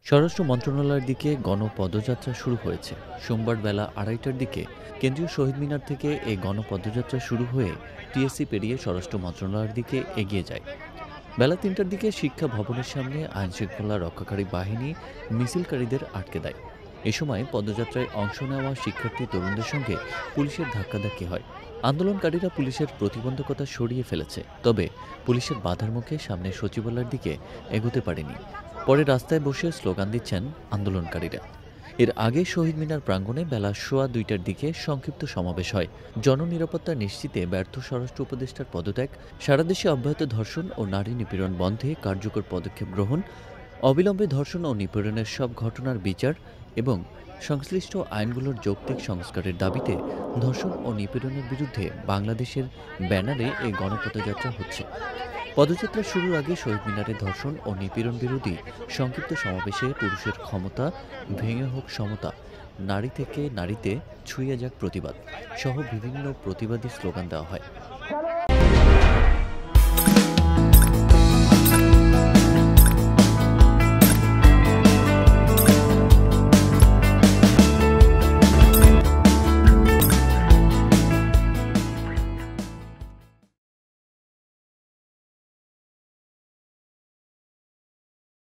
স্বরাষ্ট্র মন্ত্রণালয়ের দিকে গণপদযাত্রা শুরু হয়েছে। সোমবার বেলা ২:৩০টার দিকে কেন্দ্রীয় শহীদ মিনার থেকে এই গণপদযাত্রা শুরু হয়ে টিএসসি পেরিয়ে স্বরাষ্ট্র মন্ত্রণালয়ের দিকে এগিয়ে যায়। বেলা ৩টার দিকে শিক্ষা ভবনের সামনে আইনশৃঙ্খলা রক্ষাকারী বাহিনী মিছিলকারীদের আটকে দেয়। এ সময় পদযাত্রায় অংশ নেওয়া শিক্ষার্থী তরুণদের সঙ্গে পুলিশের ধাক্কাধাক্কি হয়। আন্দোলনকারীরা পুলিশের প্রতিবন্ধকতা সরিয়ে ফেলেছে, তবে পুলিশের বাধার মুখে সামনে সচিবালয়ের দিকে এগোতে পারেনি। পরে রাস্তায় বসে স্লোগান দিচ্ছেন আন্দোলনকারীরা। এর আগে শহীদ মিনার প্রাঙ্গণে বেলা ১:২০টার দিকে সংক্ষিপ্ত সমাবেশ হয়। জননিরাপত্তা নিশ্চিতে ব্যর্থ স্বরাষ্ট্র উপদেষ্টার পদত্যাগ, সারা দেশে অব্যাহত ধর্ষণ ও নারী নিপীড়ন বন্ধে কার্যকর পদক্ষেপ গ্রহণ, অবিলম্বে ধর্ষণ ও নিপীড়নের সব ঘটনার বিচার এবং সংশ্লিষ্ট আইনগুলোর যৌক্তিক সংস্কারের দাবিতে ধর্ষণ ও নিপীড়নের বিরুদ্ধে বাংলাদেশের ব্যানারে এই গণপদযাত্রা হচ্ছে। পদযাত্রা শুরুর আগে শহীদ মিনারে ধর্ষণ ও নিপীড়ন বিরোধী সংক্ষিপ্ত সমাবেশে পুরুষের ক্ষমতা ভেঙে হোক সমতা, নারী থেকে নারীতে ছুঁয়ে যাক প্রতিবাদ সহ বিভিন্ন প্রতিবাদী স্লোগান দেওয়া হয়।